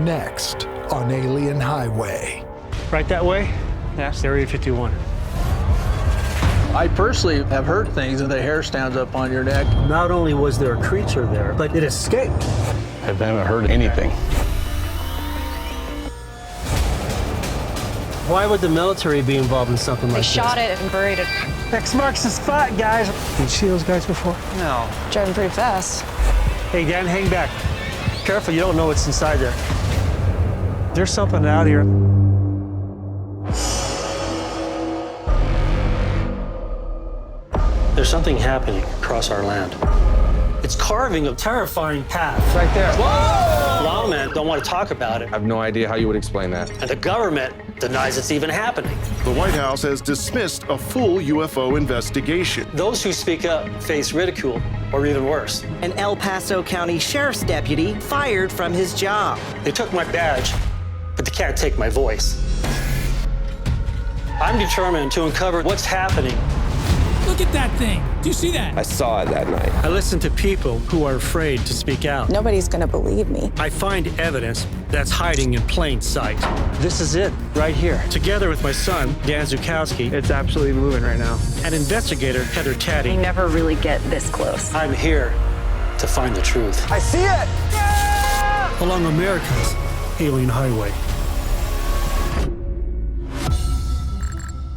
Next on Alien Highway. Right that way? That's Area 51. I personally have heard things and the hair stands up on your neck. Not only was there a creature there, but it escaped. I haven't heard anything. Why would the military be involved in something like this? They shot it and buried it. X marks the spot, guys. Did you see those guys before? No. Driving pretty fast. Hey, Dan, hang back. Careful, you don't know what's inside there. There's something out here. There's something happening across our land. It's carving a terrifying path. Right there. Whoa! Lawmen don't want to talk about it, I have no idea how you would explain that. and the government denies it's even happening. The White House has dismissed a full UFO investigation. Those who speak up face ridicule, or even worse. An El Paso County Sheriff's deputy fired from his job. They took my badge, but they can't take my voice. I'm determined to uncover what's happening. Look at that thing. Do you see that? I saw it that night. I listen to people who are afraid to speak out. Nobody's gonna believe me. I find evidence that's hiding in plain sight. This is it, right here. Together with my son, Dan Zukowski, It's absolutely moving right now. and investigator Heather You Taddy, never really get this close. I'm here to find the truth. I see it! Along America's Alien Highway.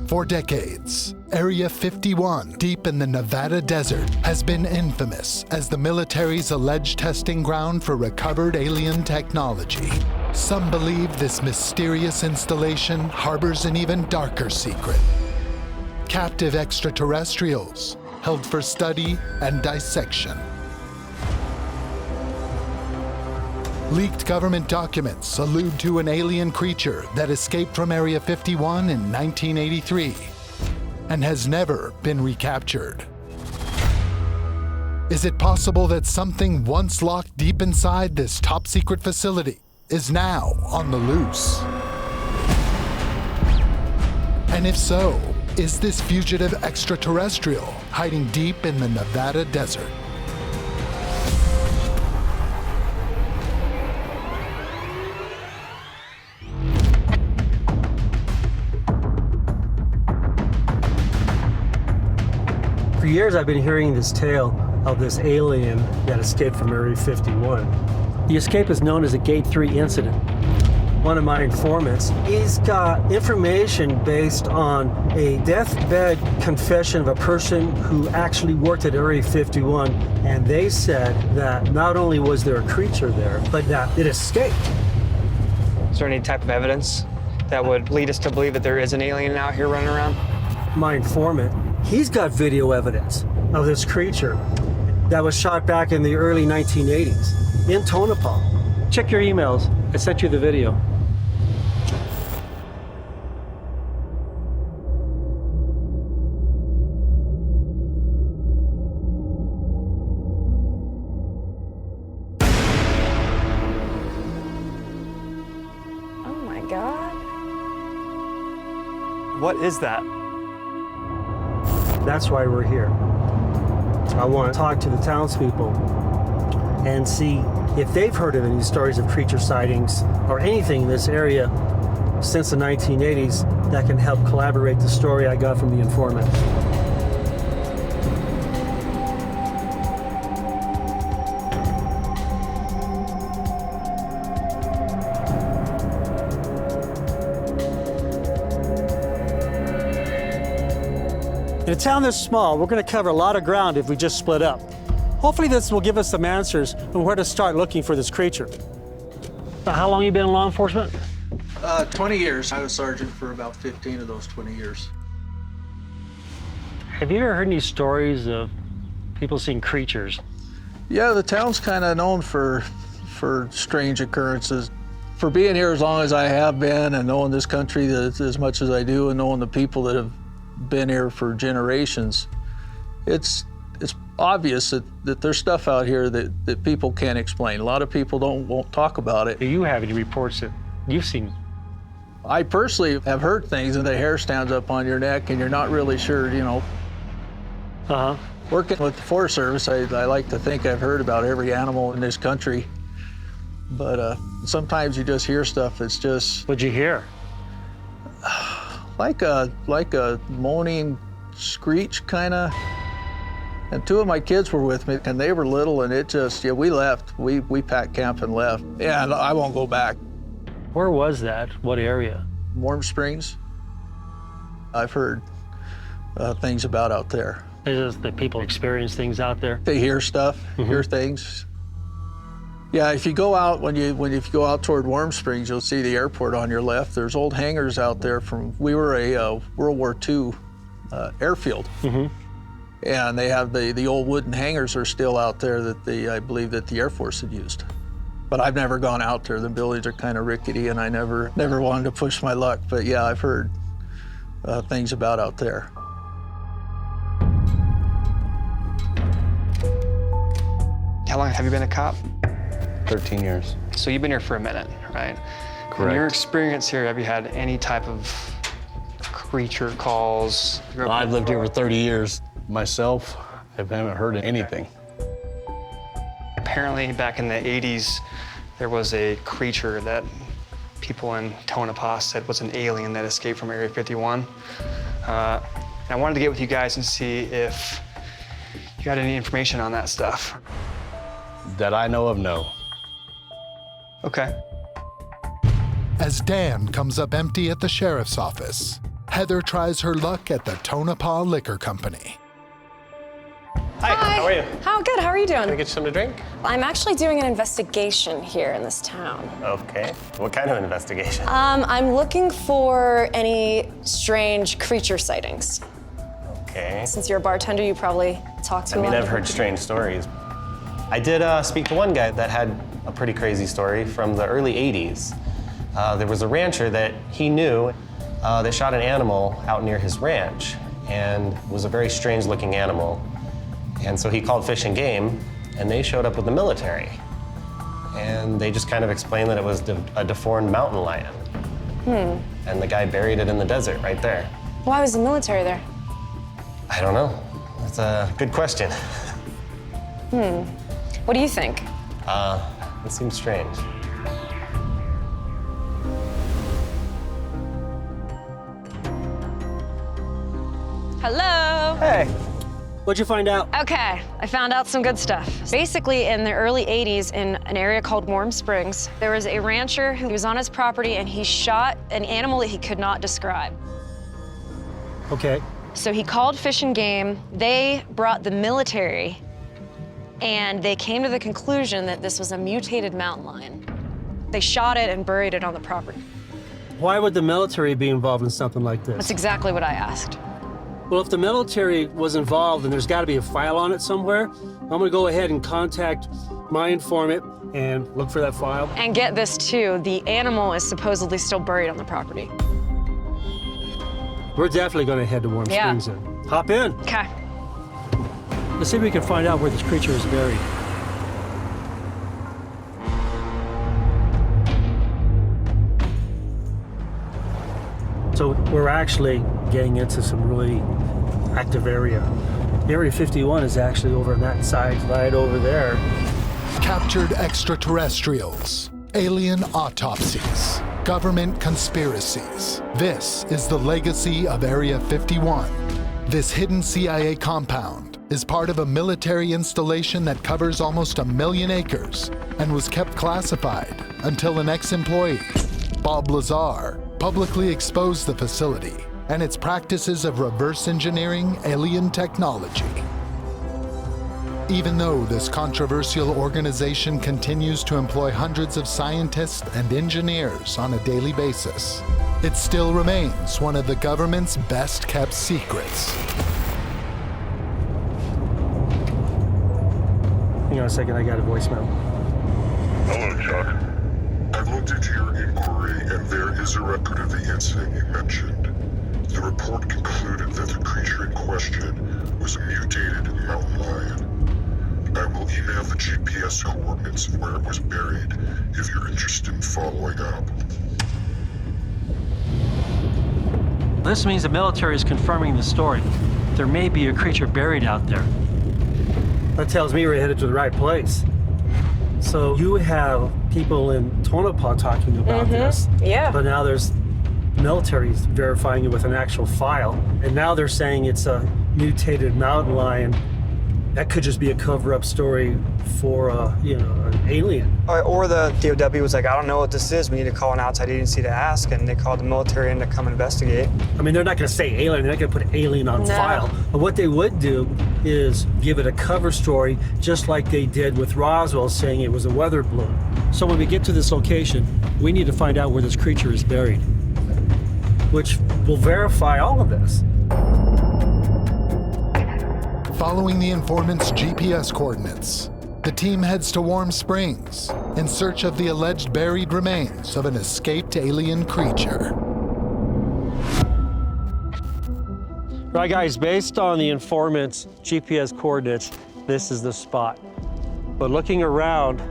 For decades, Area 51, deep in the Nevada desert, has been infamous as the military's alleged testing ground for recovered alien technology. Some believe this mysterious installation harbors an even darker secret: captive extraterrestrials held for study and dissection. Leaked government documents allude to an alien creature that escaped from Area 51 in 1983 and has never been recaptured. Is it possible that something once locked deep inside this top-secret facility is now on the loose? And if so, is this fugitive extraterrestrial hiding deep in the Nevada desert? For years, I've been hearing this tale of this alien that escaped from Area 51. The escape is known as a Gate 3 incident. One of my informants, he's got information based on a deathbed confession of a person who actually worked at Area 51, and they said that not only was there a creature there, but that it escaped. Is there any type of evidence that would lead us to believe that there is an alien out here running around? My informant, he's got video evidence of this creature that was shot back in the early 1980s in Tonopah. Check your emails. I sent you the video. Oh my God. What is that? That's why we're here. I want to talk to the townspeople and see if they've heard of any stories of creature sightings or anything in this area since the 1980s that can help collaborate the story I got from the informant. In a town this small, we're going to cover a lot of ground if we just split up. Hopefully this will give us some answers on where to start looking for this creature. How long you been in law enforcement? 20 years. I was sergeant for about 15 of those 20 years. Have you ever heard any stories of people seeing creatures? Yeah, the town's kind of known for strange occurrences. For being here as long as I have been and knowing this country as much as I do and knowing the people that have been here for generations, it's obvious that there's stuff out here that people can't explain. A lot of people won't talk about it. Do you have any reports that you've seen? I personally have heard things and the hair stands up on your neck and you're not really sure, you know. Working with the Forest Service, I like to think I've heard about every animal in this country. But sometimes you just hear stuff that's just What'd you hear? like a moaning screech kind of. And two of my kids were with me, and they were little, and it just, we left. We packed camp and left. Yeah, and I won't go back. Where was that? What area? Warm Springs. I've heard things about out there. Is it that people experience things out there? They hear stuff, hear things. Yeah, if you go out, if you go out toward Warm Springs, you'll see the airport on your left. There's old hangars out there we were a World War II airfield. And they have the old wooden hangars are still out there that I believe that the Air Force had used. But I've never gone out there. The buildings are kind of rickety, and I never wanted to push my luck. But yeah, I've heard things about out there. How long have you been a cop? 13 years. So you've been here for a minute, right? Correct. In your experience here, have you had any type of creature calls? I've lived here for 30 years. Myself, I haven't heard anything. Apparently, back in the 80s, there was a creature that people in Tonopah said was an alien that escaped from Area 51. And I wanted to get with you guys and see if you got any information on that stuff. That I know of, no. Okay. As Dan comes up empty at the sheriff's office, Heather tries her luck at the Tonopah Liquor Company. Hi, how are you? How good, how are you doing? Can I get you something to drink? I'm actually doing an investigation here in this town. Okay. What kind of investigation? I'm looking for any strange creature sightings. Okay. Since you're a bartender, you probably talk to a lot I've of heard strange stories. I did speak to one guy that had a pretty crazy story from the early 80s. There was a rancher that he knew that shot an animal out near his ranch, and it was a very strange looking animal. And so he called Fish and Game, and they showed up with the military. And they just kind of explained that it was a deformed mountain lion. And the guy buried it in the desert right there. Why was the military there? I don't know. That's a good question. What do you think? It seems strange. Hello. Hey. What'd you find out? Okay, I found out some good stuff. Basically, in the early 80s, in an area called Warm Springs, there was a rancher who was on his property and he shot an animal that he could not describe. Okay. So he called Fish and Game. They brought the military, and they came to the conclusion that this was a mutated mountain lion. They shot it and buried it on the property. Why would the military be involved in something like this? That's exactly what I asked. Well, if the military was involved, then there's got to be a file on it somewhere. I'm going to go ahead and contact my informant and look for that file. And get this too, the animal is supposedly still buried on the property. We're definitely going to head to Warm Springs then. Hop in. Okay. Let's see if we can find out where this creature is buried. So we're actually getting into some really active area. Area 51 is actually over on that side, right over there. Captured extraterrestrials, alien autopsies, government conspiracies. This is the legacy of Area 51. This hidden CIA compound is part of a military installation that covers almost 1 million acres and was kept classified until an ex-employee, Bob Lazar, publicly exposed the facility and its practices of reverse engineering alien technology. Even though this controversial organization continues to employ hundreds of scientists and engineers on a daily basis, it still remains one of the government's best-kept secrets. Hang on a second, I got a voicemail. Hello, Chuck. I've looked into your inquiry, and there is a record of the incident you mentioned. The report concluded that the creature in question was a mutated mountain lion. I will email the GPS coordinates of where it was buried if you're interested in following up. This means the military is confirming the story. There may be a creature buried out there. That tells me we're headed to the right place. So you have people in Tonopah talking about this. Yeah. But now there's militaries verifying it with an actual file. And now they're saying it's a mutated mountain lion. That could just be a cover-up story for, an alien. Or the DOW was like, I don't know what this is. We need to call an outside agency to ask, and they called the military in to come investigate. I mean, they're not going to say alien. They're not going to put alien on file. But what they would do is give it a cover story, just like they did with Roswell, saying it was a weather balloon. So when we get to this location, we need to find out where this creature is buried, which will verify all of this. Following the informant's GPS coordinates, the team heads to Warm Springs in search of the alleged buried remains of an escaped alien creature. Right, guys, based on the informant's GPS coordinates, this is the spot. But looking around,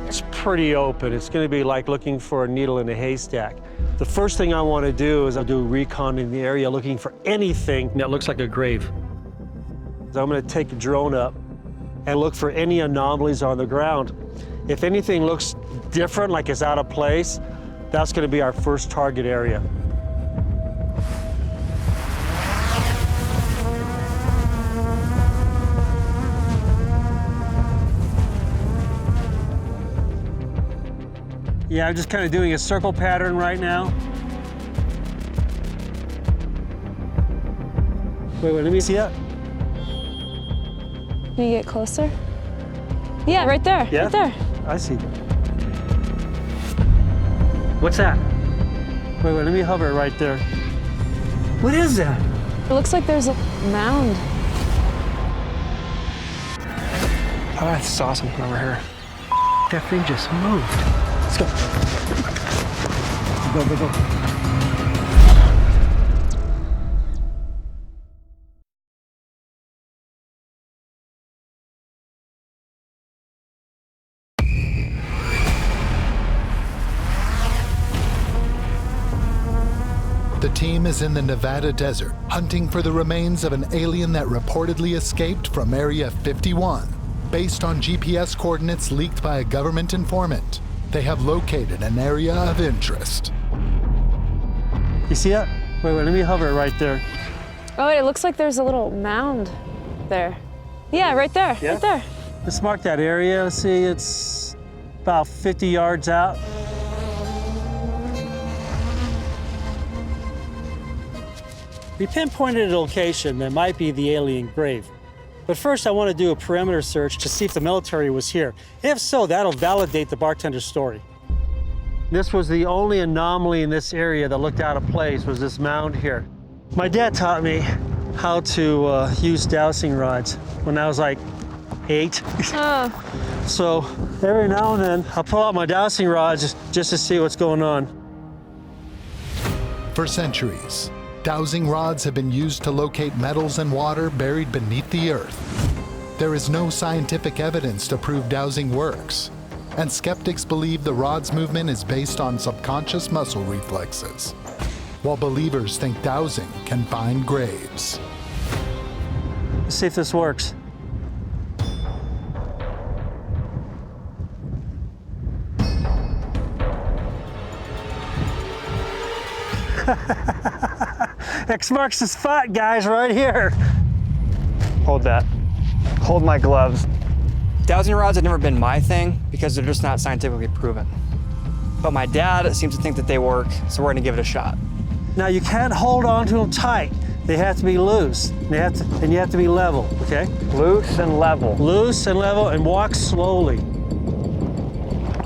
it's pretty open. It's going to be like looking for a needle in a haystack. The first thing I want to do is I'll do a recon in the area looking for anything that looks like a grave. So I'm going to take a drone up and look for any anomalies on the ground. If anything looks different, like it's out of place, that's going to be our first target area. Yeah, I'm just kind of doing a circle pattern right now. Wait, let me see that. Can you get closer? Yeah, right there. Yeah? Right there. I see. What's that? Wait, let me hover right there. What is that? It looks like there's a mound. Oh, that's awesome over here. That thing just moved. Let's go. Go, go, go. The team is in the Nevada desert, hunting for the remains of an alien that reportedly escaped from Area 51. Based on GPS coordinates leaked by a government informant, they have located an area of interest. You see that? Wait, let me hover right there. Oh, it looks like there's a little mound there. Yeah, right there. Yeah? Right there. Let's mark that area. See, it's about 50 yards out. We pinpointed a location that might be the alien grave. But first, I want to do a perimeter search to see if the military was here. If so, that'll validate the bartender's story. This was the only anomaly in this area that looked out of place, was this mound here. My dad taught me how to use dowsing rods when I was like 8. Oh. So every now and then, I'll pull out my dowsing rods just to see what's going on. For centuries, dowsing rods have been used to locate metals and water buried beneath the earth. There is no scientific evidence to prove dowsing works, and skeptics believe the rod's movement is based on subconscious muscle reflexes, while believers think dowsing can find graves. Let's see if this works. X marks the spot, guys, right here. Hold that. Hold my gloves. Dowsing rods have never been my thing because they're just not scientifically proven. But my dad seems to think that they work, so we're gonna give it a shot. Now you can't hold on to them tight. They have to be loose. And you have to be level, okay? Loose and level. Loose and level, and walk slowly.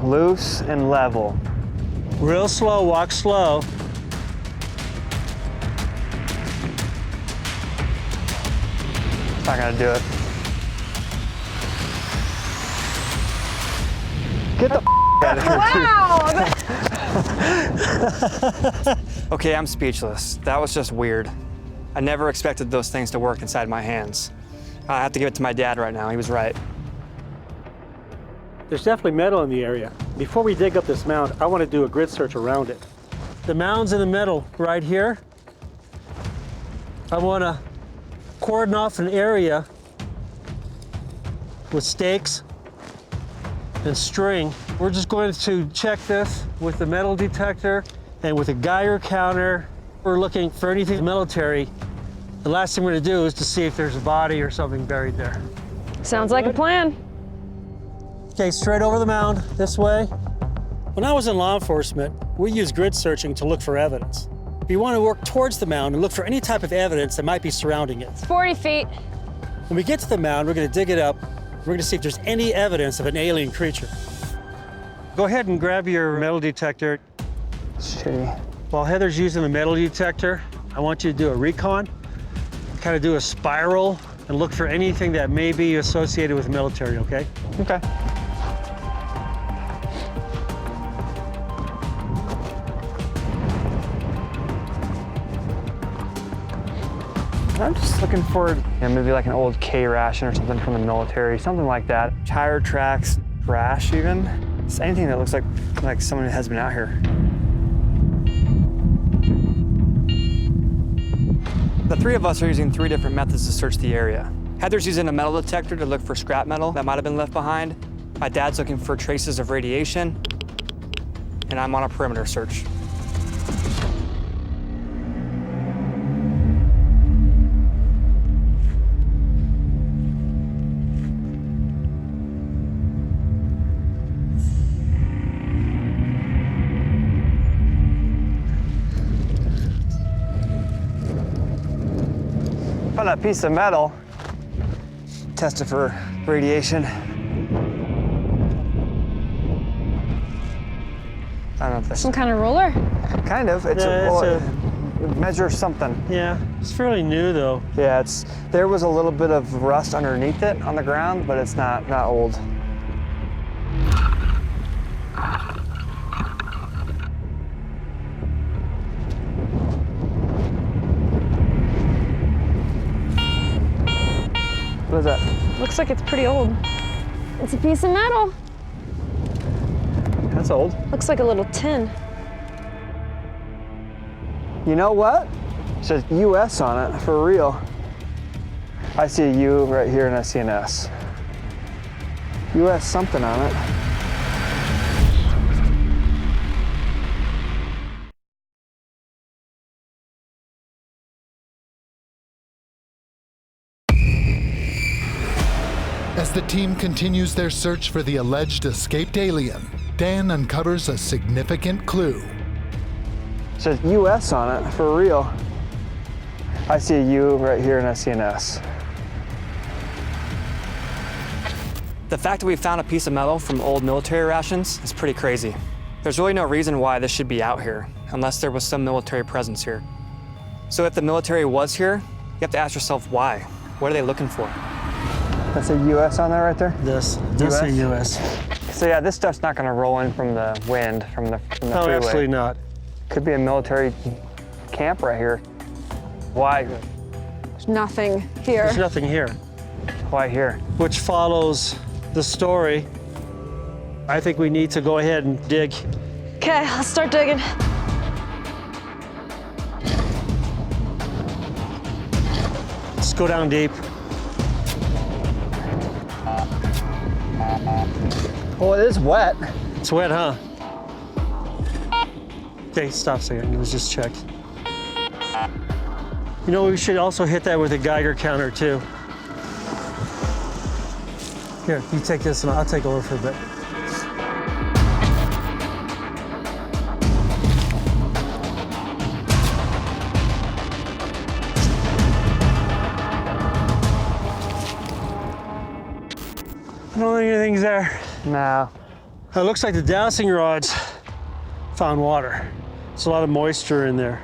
Loose and level. Real slow, walk slow. Not gonna do it. Get the out of here. Wow! Okay, I'm speechless. That was just weird. I never expected those things to work inside my hands. I have to give it to my dad right now. He was right. There's definitely metal in the area. Before we dig up this mound, I want to do a grid search around it. The mound's in the middle right here. I want to cordon off an area with stakes and string. We're just going to check this with the metal detector and with a Geiger counter. We're looking for anything military. The last thing we're gonna do is to see if there's a body or something buried there. Sounds like a plan. Okay, straight over the mound, this way. When I was in law enforcement, we used grid searching to look for evidence. You want to work towards the mound and look for any type of evidence that might be surrounding it. It's 40 feet. When we get to the mound, we're gonna dig it up. We're gonna see if there's any evidence of an alien creature. Go ahead and grab your metal detector. Shitty. While Heather's using the metal detector, I want you to do a recon. Kind of do a spiral and look for anything that may be associated with the military, okay? Okay. I'm just looking for maybe like an old K ration or something from the military, something like that. Tire tracks, trash even. Just anything that looks like someone has been out here. The three of us are using 3 different methods to search the area. Heather's using a metal detector to look for scrap metal that might have been left behind. My dad's looking for traces of radiation. And I'm on a perimeter search. Found a piece of metal. Tested for radiation. I don't know if that's Some kind of ruler? kind of. It measures something. Yeah, it's fairly new though. Yeah, there was a little bit of rust underneath it on the ground, but it's not old. What is that? Looks like it's pretty old. It's a piece of metal. That's old. Looks like a little tin. You know what? It says US on it, for real. I see a U right here and I see an S. US something on it. As the team continues their search for the alleged escaped alien, Dan uncovers a significant clue. It says US on it, for real. I see a U right here and I see an S. The fact that we found a piece of metal from old military rations is pretty crazy. There's really no reason why this should be out here, unless there was some military presence here. So if the military was here, you have to ask yourself why. What are they looking for? That's a US on there right there? This a US. So yeah, this stuff's not gonna roll in from the wind, from the No, freeway. absolutely not. Could be a military camp right here. Why? There's nothing here. There's nothing here. Why here? Which follows the story. I think we need to go ahead and dig. Okay, let's start digging. Let's go down deep. Well, it is wet. It's wet, huh? Okay, stop a second. Let's just check. You know, we should also hit that with a Geiger counter, too. Here, you take this and I'll take over for a bit. I don't think anything's there. No. It looks like the dowsing rods found water. There's a lot of moisture in there.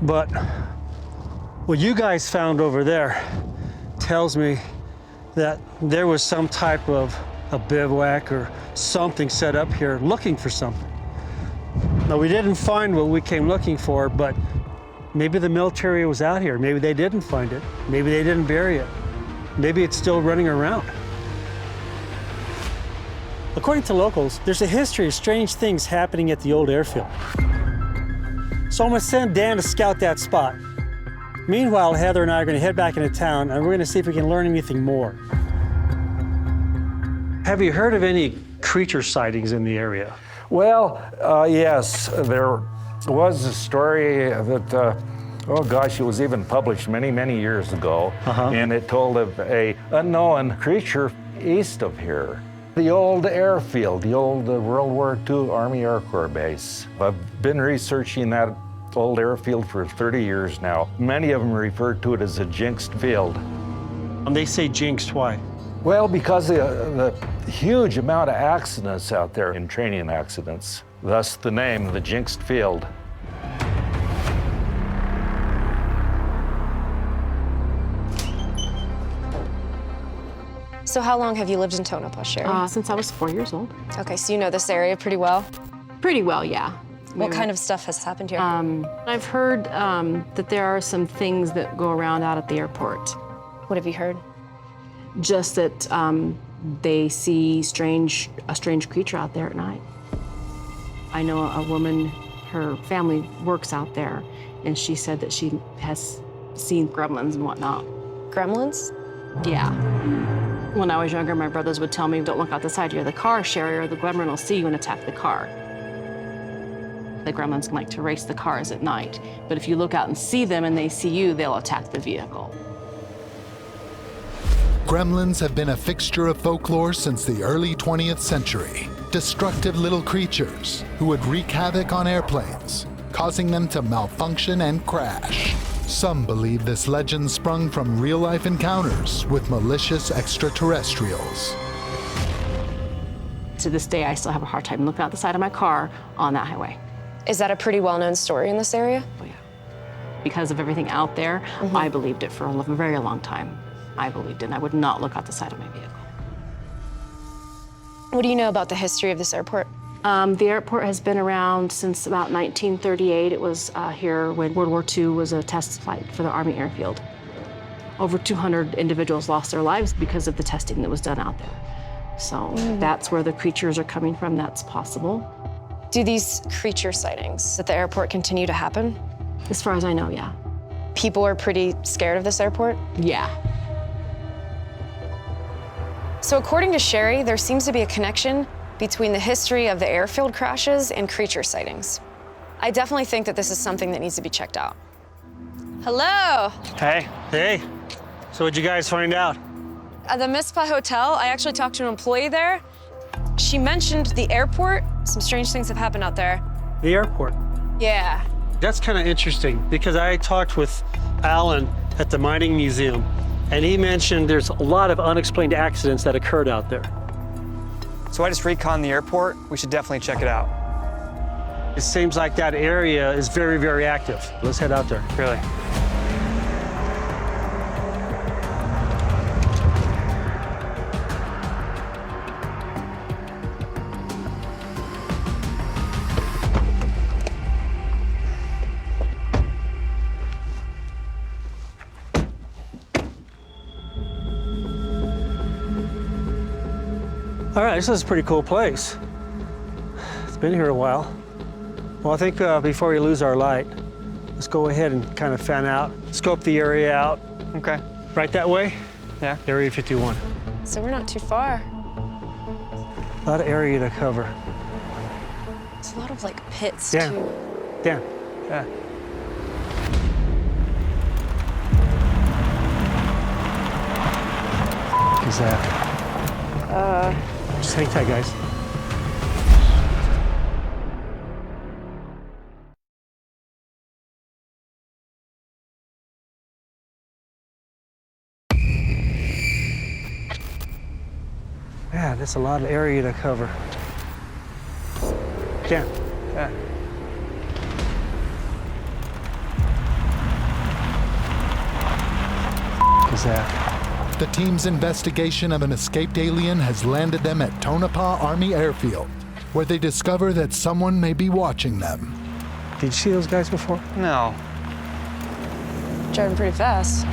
But what you guys found over there tells me that there was some type of a bivouac or something set up here looking for something. Now, we didn't find what we came looking for, but maybe the military was out here. Maybe they didn't find it. Maybe they didn't bury it. Maybe it's still running around. According to locals, there's a history of strange things happening at the old airfield. So I'm gonna send Dan to scout that spot. Meanwhile, Heather and I are gonna head back into town and we're gonna see if we can learn anything more. Have you heard of any creature sightings in the area. Well, yes, there was a story that, oh gosh, it was even published many, many years ago, and it told of a unknown creature east of here. The old airfield, the old World War II Army Air Corps base. I've been researching that old airfield for 30 years now. Many of them refer to it as a jinxed field. And they say jinxed, why? Well, because of the huge amount of accidents out there in training accidents, thus the name, the jinxed field. So how long have you lived in Tonopah, Sherry? Since I was 4 years old. Okay, so you know this area pretty well? Pretty well, yeah. What kind of stuff has happened here? I've heard that there are some things that go around out at the airport. What have you heard? Just that they see a strange creature out there at night. I know a woman, her family works out there, and she said that she has seen gremlins and whatnot. Gremlins? Yeah. When I was younger, my brothers would tell me, don't look out the side of the car, Sherry, or the gremlin will see you and attack the car. The gremlins like to race the cars at night, but if you look out and see them and they see you, they'll attack the vehicle. Gremlins have been a fixture of folklore since the early 20th century. Destructive little creatures who would wreak havoc on airplanes, causing them to malfunction and crash. Some believe this legend sprung from real-life encounters with malicious extraterrestrials. To this day, I still have a hard time looking out the side of my car on that highway. Is that a pretty well-known story in this area? Oh, yeah. Because of everything out there, I believed it for a very long time. I believed it, and I would not look out the side of my vehicle. What do you know about the history of this airport? The airport has been around since about 1938. It was here when World War II was a test flight for the Army airfield. Over 200 individuals lost their lives because of the testing that was done out there. So that's where the creatures are coming from. That's possible. Do these creature sightings at the airport continue to happen? As far as I know, yeah. People are pretty scared of this airport? Yeah. So according to Sherry, there seems to be a connection between the history of the airfield crashes and creature sightings. I definitely think that this is something that needs to be checked out. Hello. Hey. Hey. So what'd you guys find out? At the Mizpah Hotel, I actually talked to an employee there. She mentioned the airport. Some strange things have happened out there. The airport? Yeah. That's kind of interesting because I talked with Alan at the Mining Museum, and he mentioned there's a lot of unexplained accidents that occurred out there. So I just reconned the airport. We should definitely check it out. It seems like that area is very, very active. Let's head out there. Really? All right, this is a pretty cool place. It's been here a while. Well, I think before we lose our light, let's go ahead and kind of fan out, scope the area out. Okay. Right that way? Yeah. Area 51. So we're not too far. A lot of area to cover. It's a lot of like pits Dan. too. Dan. Yeah. What is that? Just hang tight, guys. Yeah, that's a lot of area to cover. Dan. Yeah. What is that? The team's investigation of an escaped alien has landed them at Tonopah Army Airfield, where they discover that someone may be watching them. Did you see those guys before? No. Driving pretty fast.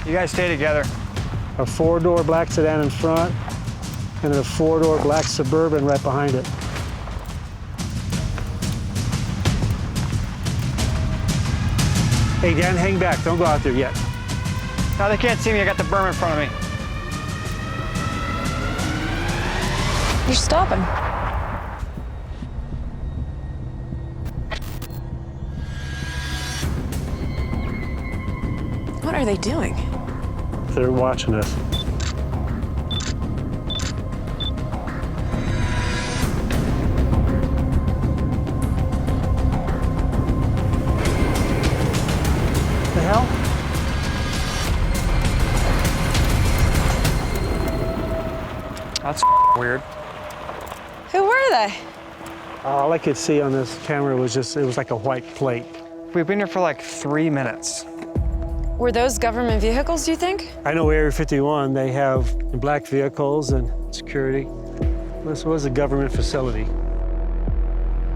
You guys stay together. A four-door black sedan in front, and a four-door black Suburban right behind it. Hey, Dan, hang back. Don't go out there yet. No, they can't see me. I got the berm in front of me. You're stopping. What are they doing? They're watching us. The hell? That's weird. Who were they? All I could see on this camera was it was like a white plate. We've been here for like 3 minutes. Were those government vehicles, do you think? I know Area 51, they have black vehicles and security. This was a government facility.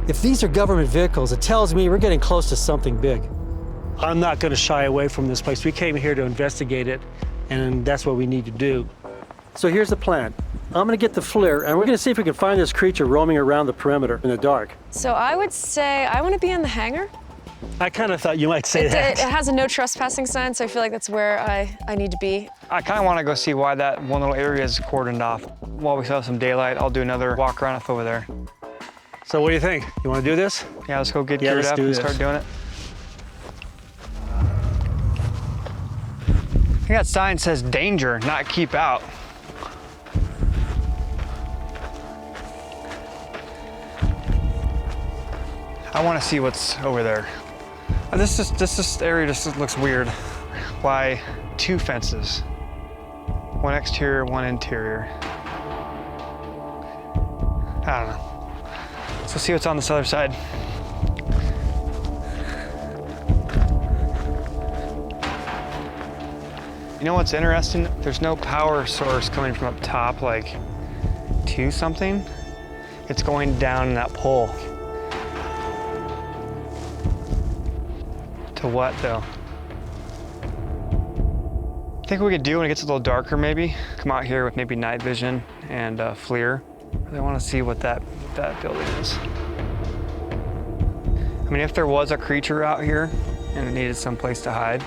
If these are government vehicles, it tells me we're getting close to something big. I'm not going to shy away from this place. We came here to investigate it, and that's what we need to do. So here's the plan. I'm going to get the FLIR, and we're going to see if we can find this creature roaming around the perimeter in the dark. So I would say I want to be in the hangar. I kind of thought you might say that. It has a no trespassing sign, so I feel like that's where I need to be. I kind of want to go see why that one little area is cordoned off. While we still have some daylight, I'll do another walk around over there. So what do you think? You want to do this? Yeah, let's go get geared up and start doing it. I think that sign says danger, not keep out. I want to see what's over there. This area just looks weird. Why 2 fences? One exterior, one interior. I don't know. Let's see what's on this other side. You know what's interesting? There's no power source coming from up top, like to something. It's going down in that pole. To what, though? I think what we could do when it gets a little darker, maybe come out here with maybe night vision and FLIR. I want to see what that building is. I mean, if there was a creature out here and it needed some place to hide, I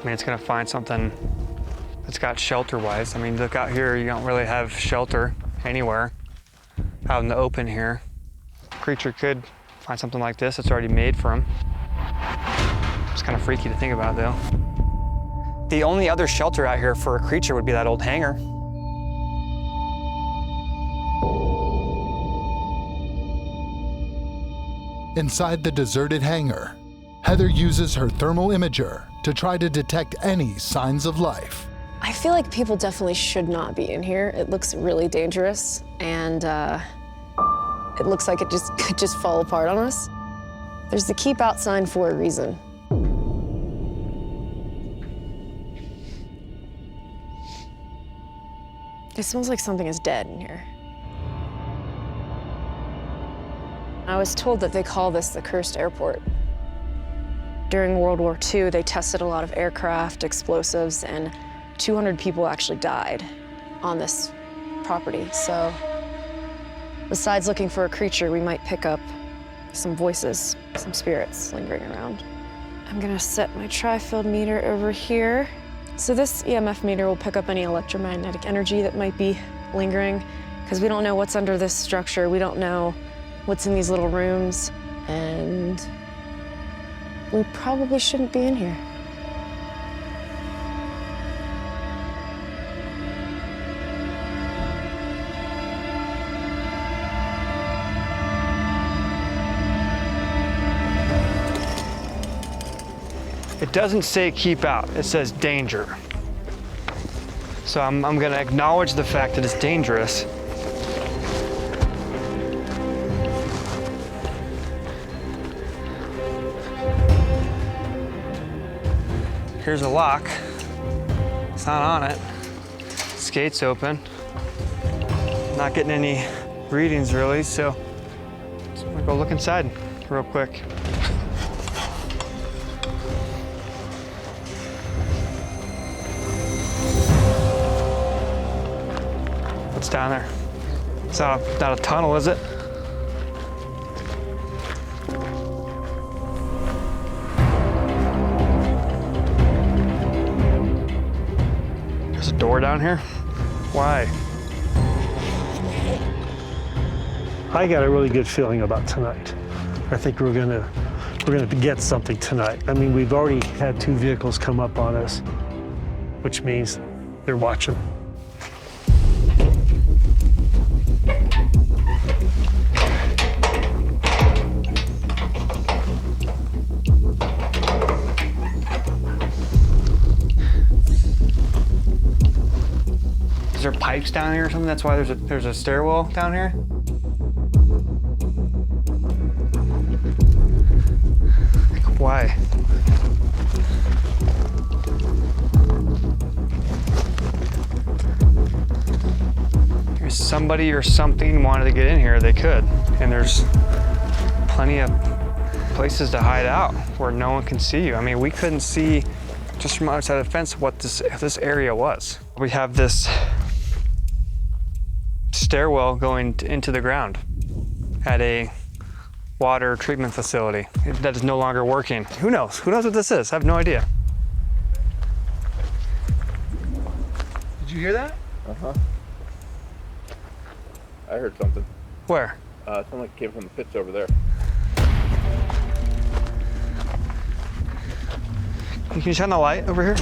mean, it's gonna find something that's got shelter-wise. I mean, look out here, you don't really have shelter anywhere out in the open here. Creature could find something like this that's already made for him. It's kind of freaky to think about, though. The only other shelter out here for a creature would be that old hangar. Inside the deserted hangar, Heather uses her thermal imager to try to detect any signs of life. I feel like people definitely should not be in here. It looks really dangerous, and it looks like it could just fall apart on us. There's the keep out sign for a reason. It smells like something is dead in here. I was told that they call this the cursed airport. During World War II, they tested a lot of aircraft, explosives, and 200 people actually died on this property. So besides looking for a creature, we might pick up some voices, some spirits lingering around. I'm gonna set my tri-field meter over here. So this EMF meter will pick up any electromagnetic energy that might be lingering, because we don't know what's under this structure. We don't know what's in these little rooms, and we probably shouldn't be in here. It doesn't say keep out, it says danger. So I'm gonna acknowledge the fact that it's dangerous. Here's a lock. It's not on it. This gate's open. Not getting any readings really, so I'm gonna go look inside real quick. What's down there? It's not a tunnel, is it? There's a door down here? Why? I got a really good feeling about tonight. I think we're gonna get something tonight. I mean, we've already had 2 vehicles come up on us, which means they're watching. Is there pipes down here or something? That's why there's a stairwell down here? Why? If somebody or something wanted to get in here, they could. And there's plenty of places to hide out where no one can see you. I mean, we couldn't see just from outside the fence what this area was. We have this stairwell going into the ground at a water treatment facility that is no longer working. Who knows? Who knows what this is? I have no idea. Did you hear that? Uh-huh. I heard something. Where? It sounded like it came from the pits over there. Can you shine the light over here?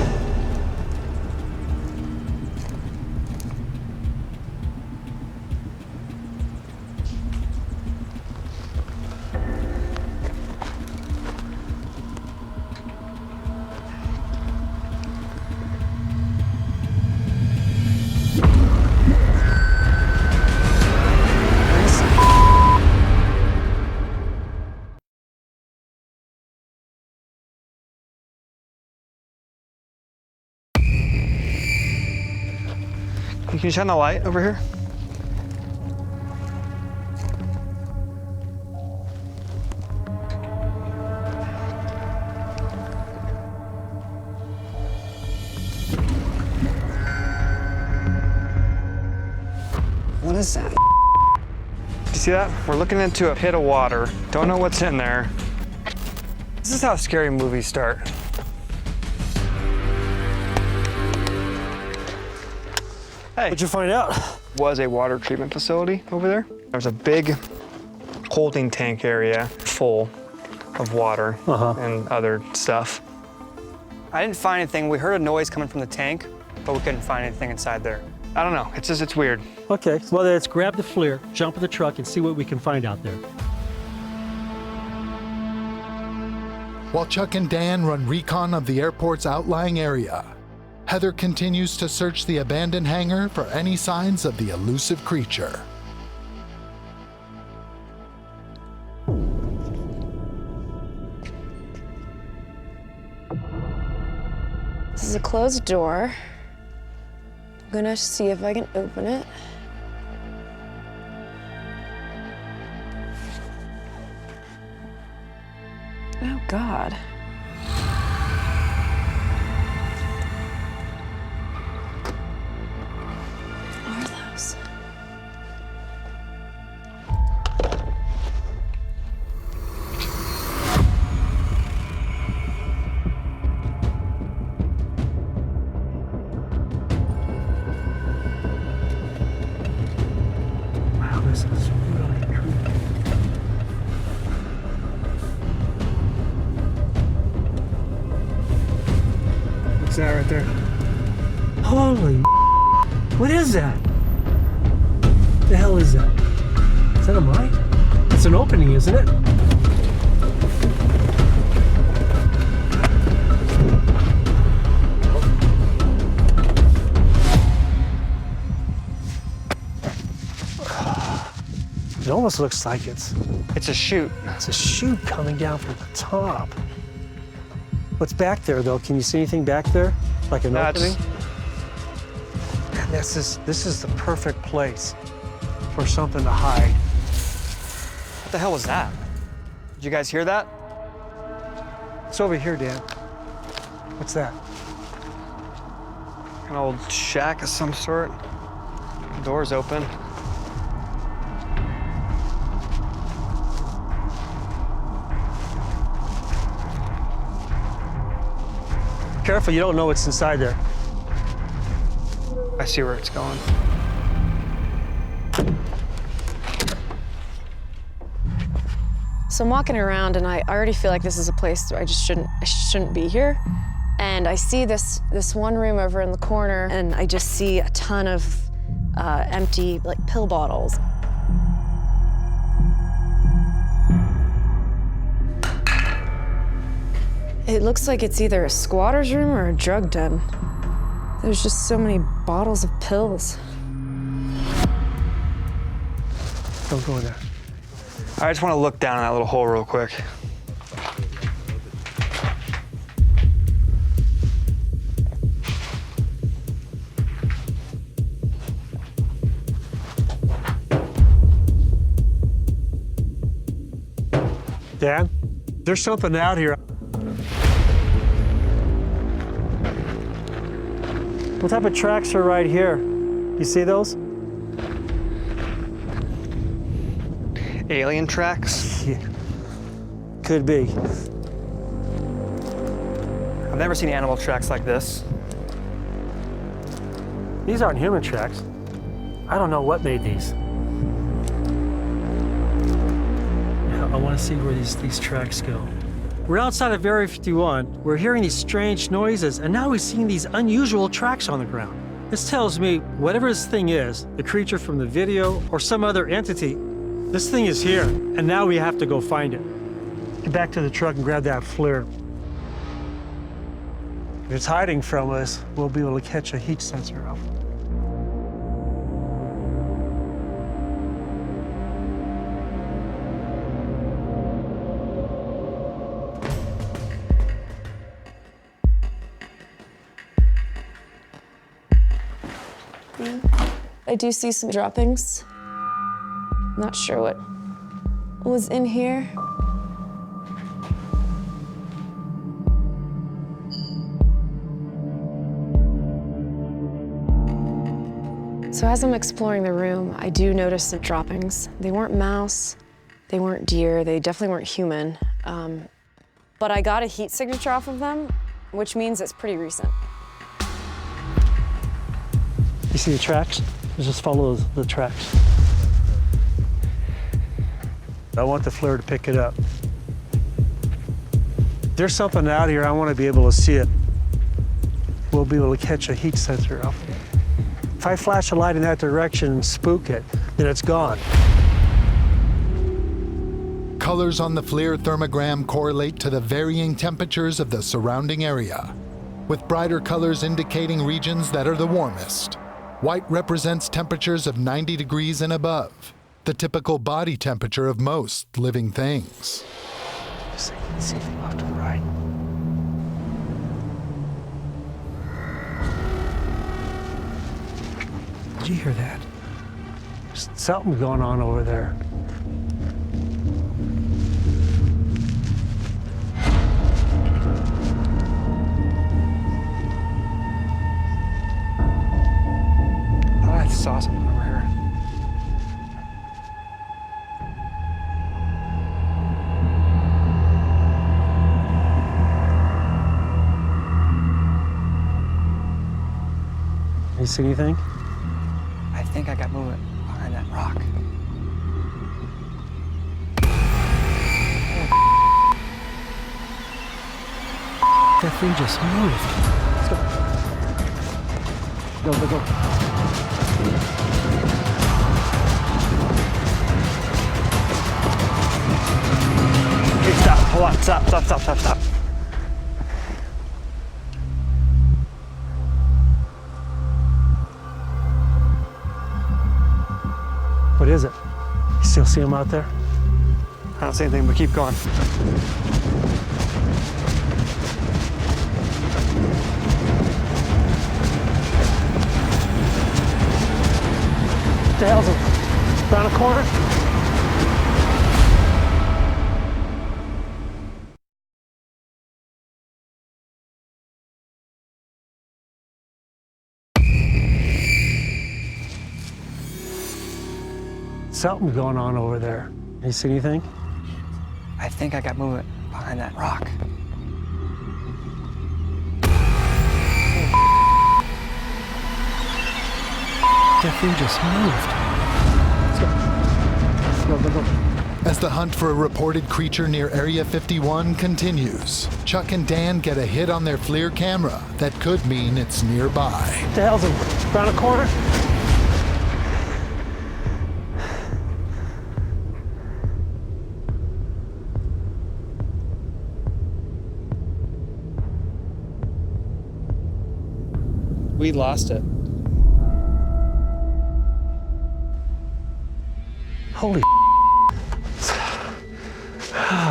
Can you shine the light over here? What is that? You see that? We're looking into a pit of water. Don't know what's in there. This is how scary movies start. Hey. What'd you find out? Was a water treatment facility over there. There's a big holding tank area full of water and other stuff. I didn't find anything. We heard a noise coming from the tank, but we couldn't find anything inside there. I don't know. It's weird. Okay, well, let's grab the FLIR, jump in the truck, and see what we can find out there. While Chuck and Dan run recon of the airport's outlying area, Heather continues to search the abandoned hangar for any signs of the elusive creature. This is a closed door. I'm gonna see if I can open it. Oh, God. What are those? Wow, this is really creepy. What's that right there? Holy, what is that? The hell is that? Is that a mine? It's an opening, isn't it? It almost looks like it's a chute. It's a chute coming down from the top. What's back there, though? Can you see anything back there? Like an opening? Man, this is the perfect place for something to hide. What the hell was that? Did you guys hear that? It's over here, Dan. What's that? An old shack of some sort. The door's open. Careful, you don't know what's inside there. I see where it's going. So I'm walking around and I already feel like this is a place where I shouldn't be here. And I see this one room over in the corner and I just see a ton of empty like pill bottles. It looks like it's either a squatter's room or a drug den. There's just so many bottles of pills. Don't go in there. I just want to look down in that little hole real quick. Dad, there's something out here. What type of tracks are right here? You see those? Alien tracks? Yeah. Could be. I've never seen animal tracks like this. These aren't human tracks. I don't know what made these. I want to see where these tracks go. We're outside of Area 51. We're hearing these strange noises, and now we're seeing these unusual tracks on the ground. This tells me whatever this thing is, the creature from the video or some other entity, this thing is here, and now we have to go find it. Get back to the truck and grab that FLIR. If it's hiding from us, we'll be able to catch a heat sensor up. I do see some droppings. Not sure what was in here. So as I'm exploring the room, I do notice some droppings. They weren't mouse, they weren't deer, they definitely weren't human. But I got a heat signature off of them, which means it's pretty recent. You see the tracks? Just follow the tracks. I want the FLIR to pick it up. There's something out here, I want to be able to see it. We'll be able to catch a heat sensor off of it. If I flash a light in that direction and spook it, then it's gone. Colors on the FLIR thermogram correlate to the varying temperatures of the surrounding area, with brighter colors indicating regions that are the warmest. White represents temperatures of 90 degrees and above, the typical body temperature of most living things. See if you left to the right. Did you hear that? There's something going on over there. I saw something over here. You see anything? I think I got movement behind that rock. That thing just moved. Let's go. Go. Hey, stop, hold on, stop. What is it? You still see him out there? I don't see anything, but keep going. What the hell's it? Around a corner? Something's going on over there. You see anything? I think I got movement behind that rock. That thing just moved. Let's go. Go. As the hunt for a reported creature near Area 51 continues, Chuck and Dan get a hit on their FLIR camera that could mean it's nearby. What the hell's it? Around a corner? We lost it. Holy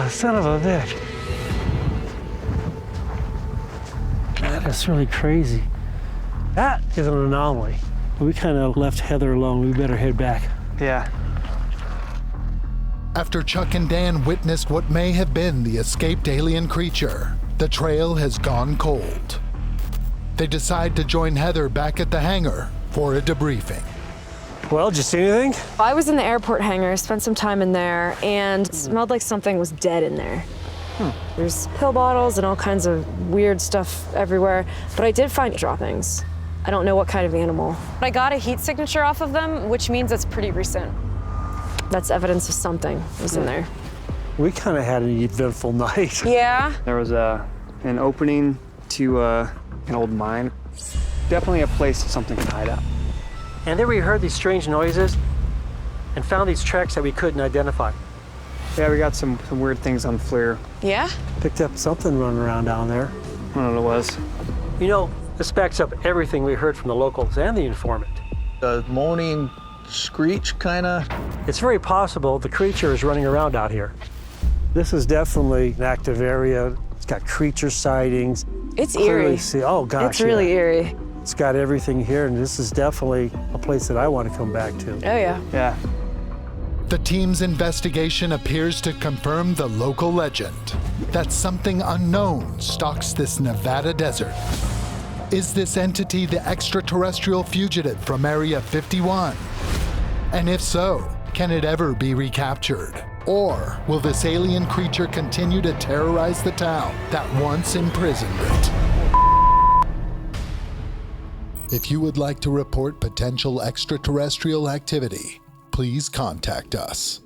son of a bitch. That is really crazy. That is an anomaly. We kind of left Heather alone. We better head back. Yeah. After Chuck and Dan witnessed what may have been the escaped alien creature, the trail has gone cold. They decide to join Heather back at the hangar for a debriefing. Well, did you see anything? I was in the airport hangar, spent some time in there, and it smelled like something was dead in there. There's pill bottles and all kinds of weird stuff everywhere, but I did find droppings. I don't know what kind of animal. I got a heat signature off of them, which means it's pretty recent. That's evidence of something was in there. We kind of had an eventful night. Yeah? There was an opening to an old mine. Definitely a place something can hide out. And then we heard these strange noises and found these tracks that we couldn't identify. Yeah, we got some weird things on FLIR. Yeah? Picked up something running around down there. I don't know what it was. You know, this backs up everything we heard from the locals and the informant. A moaning screech, kind of. It's very possible the creature is running around out here. This is definitely an active area. It's got creature sightings. It's Clearly eerie. Oh, gosh. It's really eerie. It's got everything here, and this is definitely a place that I want to come back to. Oh, yeah. Yeah. The team's investigation appears to confirm the local legend that something unknown stalks this Nevada desert. Is this entity the extraterrestrial fugitive from Area 51? And if so, can it ever be recaptured? Or will this alien creature continue to terrorize the town that once imprisoned it? If you would like to report potential extraterrestrial activity, please contact us.